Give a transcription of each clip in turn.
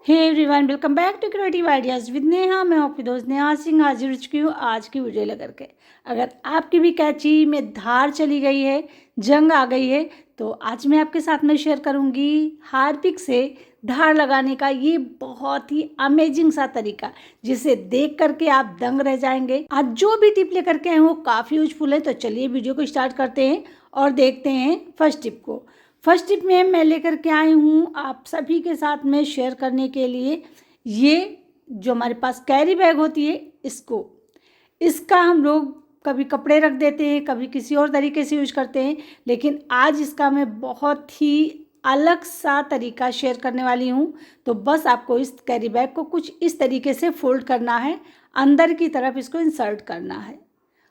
Hey everyone, welcome back to creative ideas with Neha. मैं आपकी दोस्त नेहा सिंह हाजिर हो चुकी हूँ आज की वीडियो लेकर के। अगर आपकी भी कैंची में धार चली गई है, जंग आ गई है, तो आज मैं आपके साथ में शेयर करूँगी हार्पिक से धार लगाने का ये बहुत ही अमेजिंग सा तरीका, जिसे देख करके आप दंग रह जाएंगे। आज जो भी टिप लेकर के आए वो काफ़ी यूजफुल है। तो चलिए वीडियो को स्टार्ट करते हैं और देखते हैं फर्स्ट टिप को। फर्स्ट टिप में मैं लेकर के आई हूँ आप सभी के साथ में शेयर करने के लिए ये जो हमारे पास कैरी बैग होती है, इसका हम लोग कभी कपड़े रख देते हैं, कभी किसी और तरीके से यूज करते हैं, लेकिन आज इसका मैं बहुत ही अलग सा तरीका शेयर करने वाली हूँ। तो बस आपको इस कैरी बैग को कुछ इस तरीके से फोल्ड करना है, अंदर की तरफ इसको इंसर्ट करना है।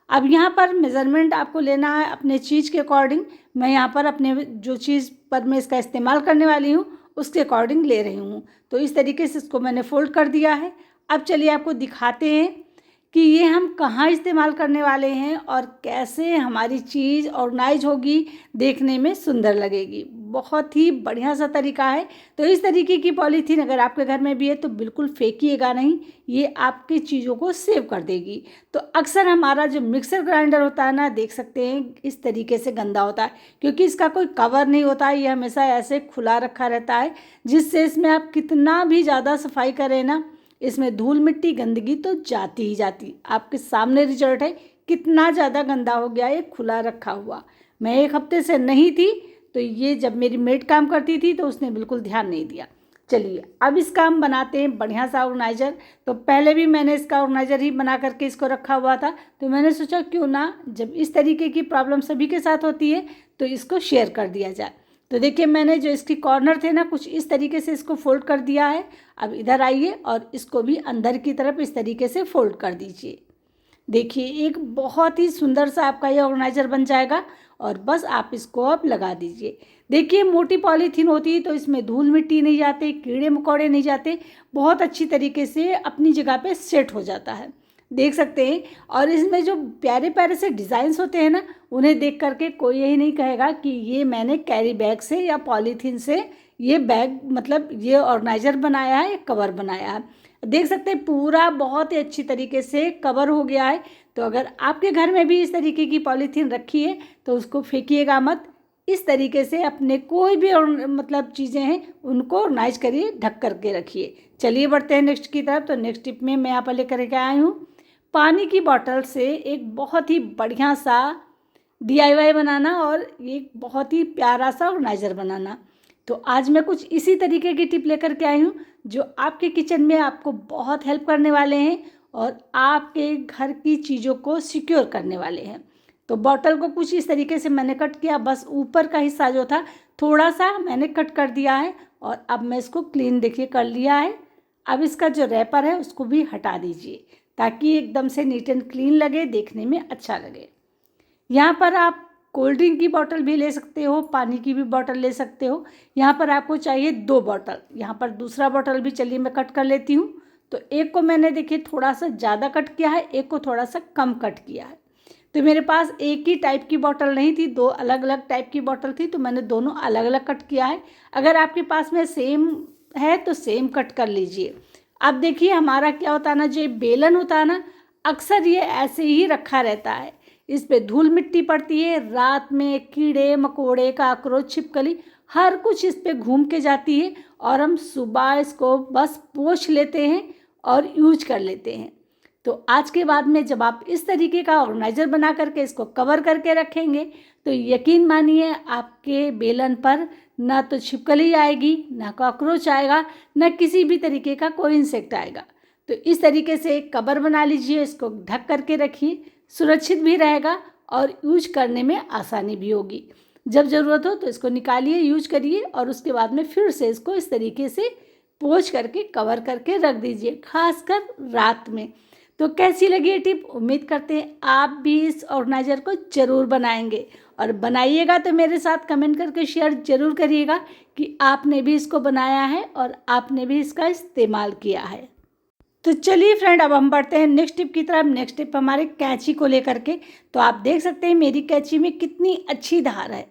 अब यहाँ पर मेज़रमेंट आपको लेना है अपने चीज़ के अकॉर्डिंग। मैं यहाँ पर अपने जो चीज़ पर मैं इसका इस्तेमाल करने वाली हूँ उसके अकॉर्डिंग ले रही हूँ। तो इस तरीके से इसको मैंने फ़ोल्ड कर दिया है। अब चलिए आपको दिखाते हैं कि ये हम कहाँ इस्तेमाल करने वाले हैं और कैसे हमारी चीज़ ऑर्गेनाइज होगी, देखने में सुंदर लगेगी। बहुत ही बढ़िया सा तरीका है। तो इस तरीके की पॉलीथीन अगर आपके घर में भी है तो बिल्कुल फेंकिएगा नहीं, ये आपकी चीज़ों को सेव कर देगी। तो अक्सर हमारा जो मिक्सर ग्राइंडर होता है ना, देख सकते हैं इस तरीके से गंदा होता है, क्योंकि इसका कोई कवर नहीं होता है। ये हमेशा ऐसे खुला रखा रहता है, जिससे इसमें आप कितना भी ज़्यादा सफाई करें ना, इसमें धूल मिट्टी गंदगी तो जाती ही जाती। आपके सामने रिजल्ट है कितना ज़्यादा गंदा हो गया है खुला रखा हुआ। मैं एक हफ्ते से नहीं थी, तो ये जब मेरी मेड काम करती थी तो उसने बिल्कुल ध्यान नहीं दिया। चलिए अब इसका हम बनाते हैं बढ़िया सा ऑर्गेनाइजर। तो पहले भी मैंने इसका ऑर्गेनाइजर ही बना करके इसको रखा हुआ था, तो मैंने सोचा क्यों ना, जब इस तरीके की प्रॉब्लम सभी के साथ होती है तो इसको शेयर कर दिया जाए। तो देखिए मैंने जो इसकी कॉर्नर थे ना, कुछ इस तरीके से इसको फोल्ड कर दिया है। अब इधर आइए और इसको भी अंदर की तरफ इस तरीके से फोल्ड कर दीजिए। देखिए एक बहुत ही सुंदर सा आपका ये ऑर्गेनाइजर बन जाएगा और बस आप इसको अब लगा दीजिए। देखिए मोटी पॉलीथीन होती है तो इसमें धूल मिट्टी नहीं जाते, कीड़े मकोड़े नहीं जाते, बहुत अच्छी तरीके से अपनी जगह पे सेट हो जाता है, देख सकते हैं। और इसमें जो प्यारे प्यारे से डिज़ाइंस होते हैं ना, उन्हें देख करके कोई यही नहीं कहेगा कि ये मैंने कैरी बैग से या पॉलीथीन से ये बैग मतलब ये ऑर्गेनाइजर बनाया है, कवर बनाया है। देख सकते हैं पूरा बहुत ही अच्छी तरीके से कवर हो गया है। तो अगर आपके घर में भी इस तरीके की पॉलीथीन रखी है तो उसको फेंकिएगा मत। इस तरीके से अपने कोई भी मतलब चीज़ें हैं उनको ऑर्गेनाइज करिए, ढक करके रखिए। चलिए बढ़ते हैं नेक्स्ट की तरफ। तो नेक्स्ट टिप में मैं यहाँ पर लेकर के आई हूँ पानी की बॉटल से एक बहुत ही बढ़िया सा DIY बनाना और एक बहुत ही प्यारा सा ऑर्गेनाइजर बनाना। तो आज मैं कुछ इसी तरीके की टिप लेकर के आई हूँ जो आपके किचन में आपको बहुत हेल्प करने वाले हैं और आपके घर की चीज़ों को सिक्योर करने वाले हैं। तो बॉटल को कुछ इस तरीके से मैंने कट किया, बस ऊपर का हिस्सा जो था थोड़ा सा मैंने कट कर दिया है और अब मैं इसको क्लीन देखिए कर लिया है। अब इसका जो रैपर है उसको भी हटा दीजिए ताकि एकदम से नीट एंड क्लीन लगे, देखने में अच्छा लगे। यहाँ पर आप कोल्ड ड्रिंक की बोतल भी ले सकते हो, पानी की भी बोतल ले सकते हो। यहाँ पर आपको चाहिए 2 बोतल। यहाँ पर दूसरा बोतल भी चलिए मैं कट कर लेती हूँ। तो एक को मैंने देखिए थोड़ा सा ज़्यादा कट किया है, एक को थोड़ा सा कम कट किया है। तो मेरे पास एक ही टाइप की बोतल नहीं थी, 2 अलग अलग टाइप की बोतल थी, तो मैंने दोनों अलग अलग कट किया है। अगर आपके पास में सेम है तो सेम कट कर लीजिए। अब देखिए हमारा क्या होता है ना, जो बेलन होता है ना, अक्सर ये ऐसे ही रखा रहता है, इस पे धूल मिट्टी पड़ती है, रात में कीड़े मकोड़े काकरोच छिपकली हर कुछ इस पे घूम के जाती है और हम सुबह इसको बस पोंछ लेते हैं और यूज कर लेते हैं। तो आज के बाद में जब आप इस तरीके का ऑर्गेनाइजर बना करके इसको कवर करके रखेंगे तो यकीन मानिए आपके बेलन पर ना तो छिपकली आएगी, ना कॉकरोच आएगा, ना किसी भी तरीके का कोई इंसेक्ट आएगा। तो इस तरीके से एक कवर बना लीजिए, इसको ढक करके रखिए, सुरक्षित भी रहेगा और यूज करने में आसानी भी होगी। जब ज़रूरत हो तो इसको निकालिए, यूज करिए और उसके बाद में फिर से इसको इस तरीके से पोंछ करके कवर करके रख दीजिए, खासकर रात में। तो कैसी लगी ये टिप? उम्मीद करते हैं आप भी इस ऑर्गेनाइजर को ज़रूर बनाएंगे और बनाइएगा तो मेरे साथ कमेंट करके शेयर ज़रूर करिएगा कि आपने भी इसको बनाया है और आपने भी इसका इस्तेमाल किया है। तो चलिए फ्रेंड, अब हम बढ़ते हैं नेक्स्ट टिप की तरफ। नेक्स्ट टिप हमारे कैंची को लेकर के। तो आप देख सकते हैं मेरी कैंची में कितनी अच्छी धार है।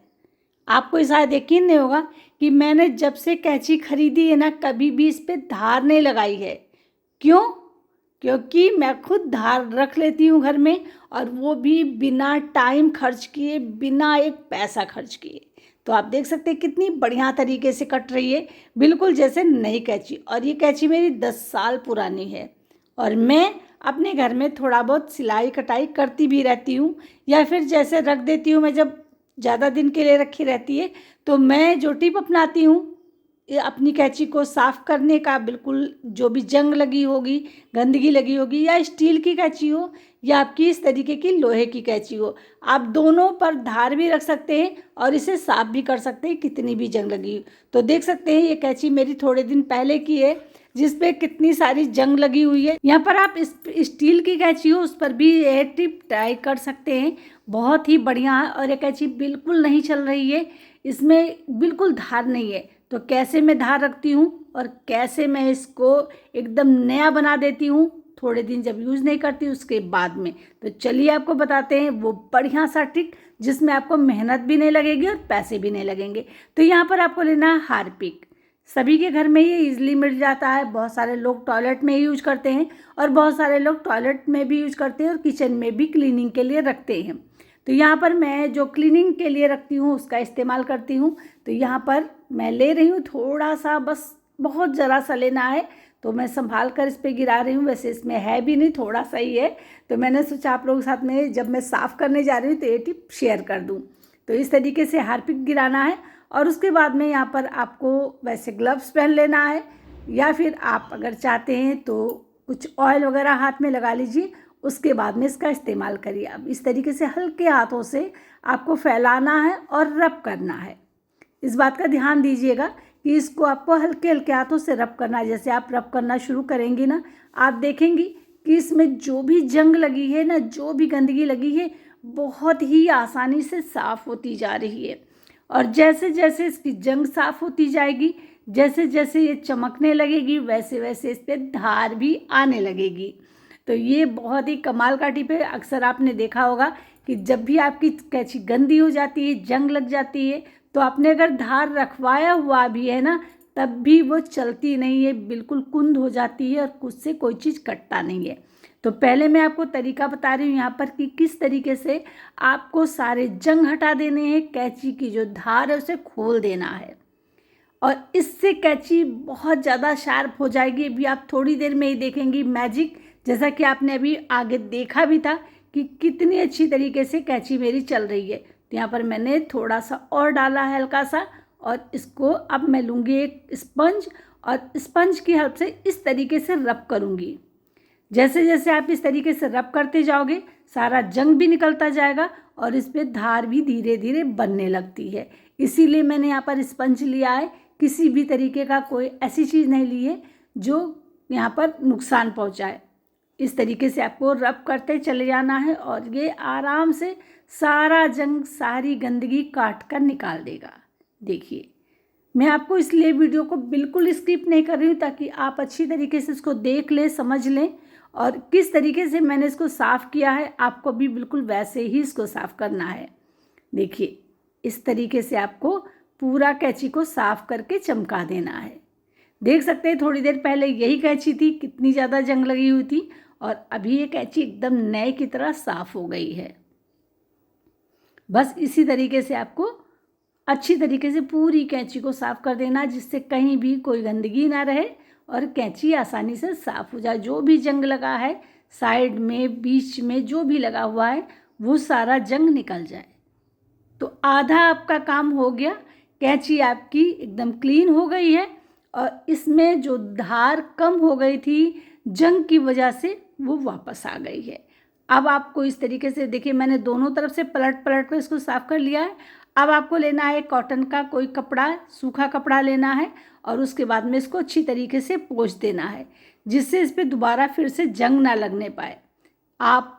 आपको शायद यकीन नहीं होगा कि मैंने जब से कैंची खरीदी है ना, कभी भी इस पे धार नहीं लगाई है। क्यों? क्योंकि मैं खुद धार रख लेती हूँ घर में, और वो भी बिना टाइम खर्च किए, बिना एक पैसा खर्च किए। तो आप देख सकते हैं कितनी बढ़िया तरीके से कट रही है, बिल्कुल जैसे नई कैंची। और ये कैंची मेरी 10 साल पुरानी है, और मैं अपने घर में थोड़ा बहुत सिलाई कटाई करती भी रहती हूँ, या फिर जैसे रख देती हूँ मैं, जब ज़्यादा दिन के लिए रखी रहती है तो मैं जो टिप अपनाती हूँ, ये अपनी कैंची को साफ़ करने का, बिल्कुल जो भी जंग लगी होगी, गंदगी लगी होगी, या स्टील की कैंची हो या आपकी इस तरीके की लोहे की कैंची हो, आप दोनों पर धार भी रख सकते हैं और इसे साफ़ भी कर सकते हैं, कितनी भी जंग लगी हो। तो देख सकते हैं ये कैंची मेरी थोड़े दिन पहले की है, जिस पे कितनी सारी जंग लगी हुई है। यहाँ पर आप इस स्टील की कैंची हो उस पर भी यह टिप ट्राई कर सकते हैं, बहुत ही बढ़िया है। और ये कैंची बिल्कुल नहीं चल रही है, इसमें बिल्कुल धार नहीं है। तो कैसे मैं धार रखती हूँ और कैसे मैं इसको एकदम नया बना देती हूँ थोड़े दिन जब यूज़ नहीं करती उसके बाद में, तो चलिए आपको बताते हैं वो बढ़िया सा ट्रिक, जिसमें आपको मेहनत भी नहीं लगेगी और पैसे भी नहीं लगेंगे। तो यहाँ पर आपको लेना है हार्पिक। सभी के घर में ये इजीली मिल जाता है। बहुत सारे लोग टॉयलेट में ही यूज करते हैं, और बहुत सारे लोग टॉयलेट में भी यूज करते हैं और किचन में भी क्लीनिंग के लिए रखते हैं। तो यहाँ पर मैं जो क्लीनिंग के लिए रखती हूँ उसका इस्तेमाल करती हूँ। तो यहाँ पर मैं ले रही हूँ थोड़ा सा, बस बहुत ज़रा सा लेना है, तो मैं संभाल कर इस पर गिरा रही हूँ। वैसे इसमें है भी नहीं, थोड़ा सा ही है, तो मैंने सोचा आप लोगों के साथ में जब मैं साफ़ करने जा रही हूँ तो ये टिप शेयर कर दूँ। तो इस तरीके से हार्पिक गिराना है, और उसके बाद में यहाँ पर आपको वैसे ग्लव्स पहन लेना है, या फिर आप अगर चाहते हैं तो कुछ ऑयल वगैरह हाथ में लगा लीजिए, उसके बाद में इसका इस्तेमाल करिए। अब इस तरीके से हल्के हाथों से आपको फैलाना है और रब करना है। इस बात का ध्यान दीजिएगा कि इसको आपको हल्के हल्के हाथों से रब करना है। जैसे आप रब करना शुरू करेंगी ना, आप देखेंगी कि इसमें जो भी जंग लगी है ना, जो भी गंदगी लगी है, बहुत ही आसानी से साफ़ होती जा रही है। और जैसे जैसे इसकी जंग साफ़ होती जाएगी, जैसे जैसे ये चमकने लगेगी, वैसे वैसे इस पर धार भी आने लगेगी। तो ये बहुत ही कमाल का टिप है। अक्सर आपने देखा होगा कि जब भी आपकी कैंची गंदी हो जाती है, जंग लग जाती है, तो आपने अगर धार रखवाया हुआ भी है ना, तब भी वो चलती नहीं है, बिल्कुल कुंद हो जाती है और उससे कोई चीज़ कटता नहीं है। तो पहले मैं आपको तरीका बता रही हूँ यहाँ पर कि किस तरीके से आपको सारे जंग हटा देने हैं, कैंची की जो धार है उसे खोल देना है, और इससे कैंची बहुत ज़्यादा शार्प हो जाएगी। अभी आप थोड़ी देर में ही देखेंगी मैजिक, जैसा कि आपने अभी आगे देखा भी था कि कितनी अच्छी तरीके से कैंची मेरी चल रही है। तो यहाँ पर मैंने थोड़ा सा और डाला है हल्का सा, और इसको अब मैं लूँगी एक स्पंज, और स्पंज की हेल्प से इस तरीके से रब करूँगी। जैसे जैसे आप इस तरीके से रब करते जाओगे, सारा जंग भी निकलता जाएगा और इस पर धार भी धीरे धीरे बनने लगती है। इसीलिए मैंने यहाँ पर स्पंज लिया है, किसी भी तरीके का कोई ऐसी चीज़ नहीं ली है जो यहाँ पर नुकसान पहुँचाए। इस तरीके से आपको रब करते चले जाना है, और ये आराम से सारा जंग, सारी गंदगी काट कर निकाल देगा। देखिए, मैं आपको इसलिए वीडियो को बिल्कुल स्किप नहीं कर रही हूँ, ताकि आप अच्छी तरीके से इसको देख लें, समझ लें, और किस तरीके से मैंने इसको साफ़ किया है आपको भी बिल्कुल वैसे ही इसको साफ़ करना है। देखिए, इस तरीके से आपको पूरा कैंची को साफ़ करके चमका देना है। देख सकते हैं थोड़ी देर पहले यही कैंची थी, कितनी ज़्यादा जंग लगी हुई थी, और अभी ये कैंची एकदम नए की तरह साफ़ हो गई है। बस इसी तरीके से आपको अच्छी तरीके से पूरी कैंची को साफ़ कर देना, जिससे कहीं भी कोई गंदगी ना रहे और कैंची आसानी से साफ़ हो जाए। जो भी जंग लगा है साइड में, बीच में जो भी लगा हुआ है, वो सारा जंग निकल जाए। तो आधा आपका काम हो गया। कैंची आपकी एकदम क्लीन हो गई है, और इसमें जो धार कम हो गई थी जंग की वजह से, वो वापस आ गई है। अब आपको इस तरीके से, देखिए मैंने दोनों तरफ से पलट पलट कर इसको साफ़ कर लिया है। अब आपको लेना है कॉटन का कोई कपड़ा, सूखा कपड़ा लेना है, और उसके बाद में इसको अच्छी तरीके से पोंछ देना है, जिससे इस पर दोबारा फिर से जंग ना लगने पाए। आप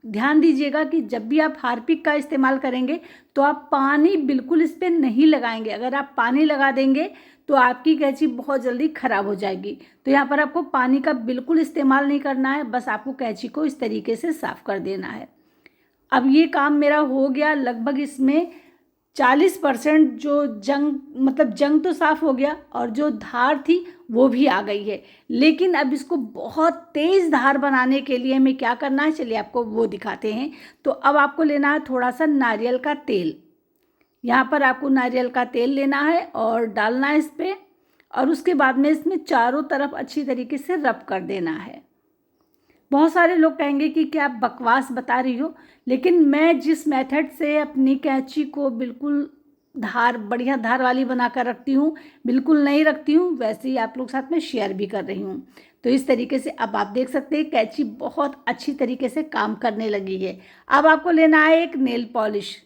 ध्यान दीजिएगा कि जब भी आप हार्पिक का इस्तेमाल करेंगे तो आप पानी बिल्कुल इस पर नहीं लगाएंगे। अगर आप पानी लगा देंगे तो आपकी कैंची बहुत जल्दी ख़राब हो जाएगी। तो यहाँ पर आपको पानी का बिल्कुल इस्तेमाल नहीं करना है, बस आपको कैंची को इस तरीके से साफ़ कर देना है। अब ये काम मेरा हो गया लगभग, इसमें 40% जो जंग तो साफ़ हो गया और जो धार थी वो भी आ गई है। लेकिन अब इसको बहुत तेज़ धार बनाने के लिए हमें क्या करना है, चलिए आपको वो दिखाते हैं। तो अब आपको लेना है थोड़ा सा नारियल का तेल। यहाँ पर आपको नारियल का तेल लेना है और डालना है इस पर, और उसके बाद में इसमें चारों तरफ अच्छी तरीके से रब कर देना है। बहुत सारे लोग कहेंगे कि क्या आप बकवास बता रही हो, लेकिन मैं जिस मेथड से अपनी कैंची को बिल्कुल बढ़िया धार वाली बना कर रखती हूँ, बिल्कुल नहीं रखती हूँ, वैसे ही आप लोग साथ में शेयर भी कर रही हूँ। तो इस तरीके से अब आप देख सकते हैं कैंची बहुत अच्छी तरीके से काम करने लगी है। अब आपको लेना है एक नेल पॉलिश।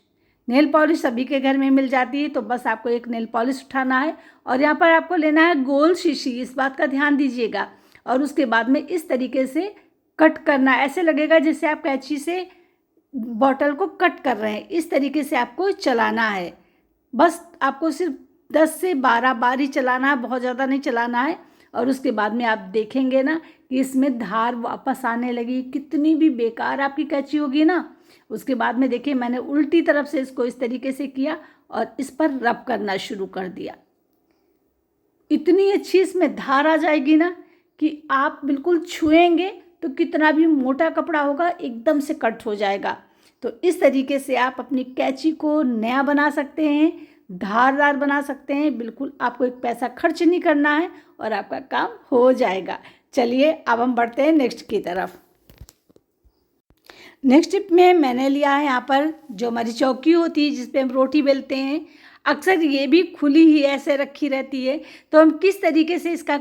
नेल पॉलिश सभी के घर में मिल जाती है, तो बस आपको एक नेल पॉलिश उठाना है और यहाँ पर आपको लेना है गोल शीशी, इस बात का ध्यान दीजिएगा। और उसके बाद में इस तरीके से कट करना, ऐसे लगेगा जैसे आप कैंची से बॉटल को कट कर रहे हैं। इस तरीके से आपको चलाना है। बस आपको सिर्फ 10 से 12 बार ही चलाना है, बहुत ज़्यादा नहीं चलाना है। और उसके बाद में आप देखेंगे ना कि इसमें धार वापस आने लगी। कितनी भी बेकार आपकी कैंची होगी ना, उसके बाद में देखिए मैंने उल्टी तरफ से इसको इस तरीके से किया और इस पर रब करना शुरू कर दिया। इतनी अच्छी इसमें धार आ जाएगी ना कि आप बिल्कुल छुएंगे तो कितना भी मोटा कपड़ा होगा एकदम से कट हो जाएगा। तो इस तरीके से आप अपनी कैंची को नया बना सकते हैं, धारदार बना सकते हैं। बिल्कुल आपको एक पैसा खर्च नहीं करना है और आपका काम हो जाएगा। चलिए अब हम बढ़ते हैं नेक्स्ट की तरफ। नेक्स्ट टिप में मैंने लिया है यहाँ पर जो हमारी चौकी होती है जिस पे हम रोटी बेलते हैं, अक्सर ये भी खुली ही ऐसे रखी रहती है। तो हम किस तरीके से इसका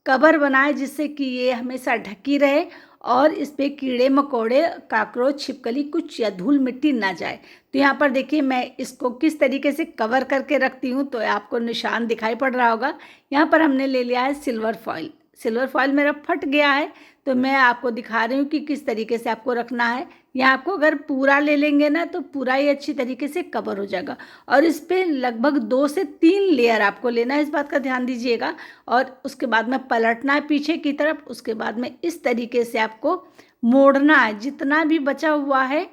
कवर बनाएं जिससे कि ये हमेशा ढकी रहे और इस पर कीड़े मकोड़े, काकरोच, छिपकली कुछ या धूल मिट्टी ना जाए। तो यहाँ पर देखिए मैं इसको किस तरीके से कवर करके रखती हूँ, तो आपको निशान दिखाई पड़ रहा होगा। यहाँ पर हमने ले लिया है सिल्वर फॉइल। सिल्वर फॉइल मेरा फट गया है, तो मैं आपको दिखा रही हूँ कि किस तरीके से आपको रखना है। यहाँ आपको अगर पूरा ले लेंगे ना तो पूरा ही अच्छी तरीके से कवर हो जाएगा। और इस पर लगभग 2 से 3 लेयर आपको लेना है, इस बात का ध्यान दीजिएगा। और उसके बाद में पलटना है पीछे की तरफ। उसके बाद में इस तरीके से आपको मोड़ना है, जितना भी बचा हुआ है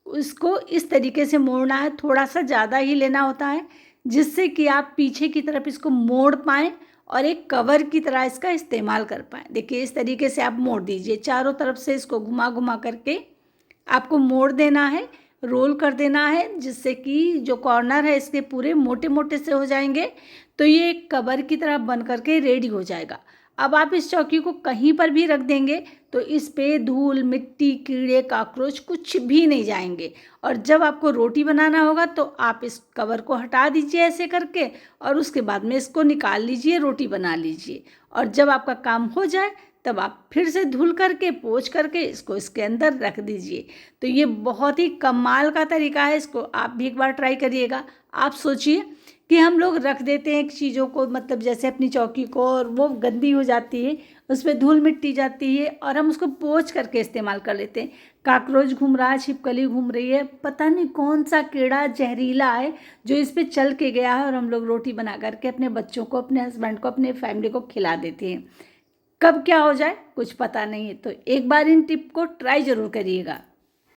उसको इस तरीके से मोड़ना है। थोड़ा सा ज़्यादा ही लेना होता है जिससे कि आप पीछे की तरफ इसको मोड़ पाएँ और एक कवर की तरह इसका इस्तेमाल कर पाएँ। देखिए इस तरीके से आप मोड़ दीजिए, चारों तरफ से इसको घुमा घुमा करके आपको मोड़ देना है, रोल कर देना है, जिससे कि जो कॉर्नर है इसके पूरे मोटे मोटे से हो जाएंगे। तो ये एक कवर की तरह बन करके रेडी हो जाएगा। अब आप इस चौकी को कहीं पर भी रख देंगे तो इस पे धूल मिट्टी, कीड़े, काकरोच कुछ भी नहीं जाएंगे। और जब आपको रोटी बनाना होगा तो आप इस कवर को हटा दीजिए ऐसे करके और उसके बाद में इसको निकाल लीजिए, रोटी बना लीजिए। और जब आपका काम हो जाए तब आप फिर से धुल करके पोंछ करके इसको इसके अंदर रख दीजिए। तो ये बहुत ही कमाल का तरीका है, इसको आप भी एक बार ट्राई करिएगा। आप सोचिए कि हम लोग रख देते हैं चीज़ों को, जैसे अपनी चौकी को, और वो गंदी हो जाती है, उस पर धूल मिट्टी जाती है और हम उसको पोंछ करके इस्तेमाल कर लेते हैं। काकरोच घूम रहा है, छिपकली घूम रही है, पता नहीं कौन सा कीड़ा जहरीला है जो इस पर चल के गया है और हम लोग रोटी बना करके अपने बच्चों को, अपने हस्बैंड को, अपने फैमिली को खिला देते हैं। कब क्या हो जाए कुछ पता नहीं है। तो एक बार इन टिप को ट्राई ज़रूर करिएगा।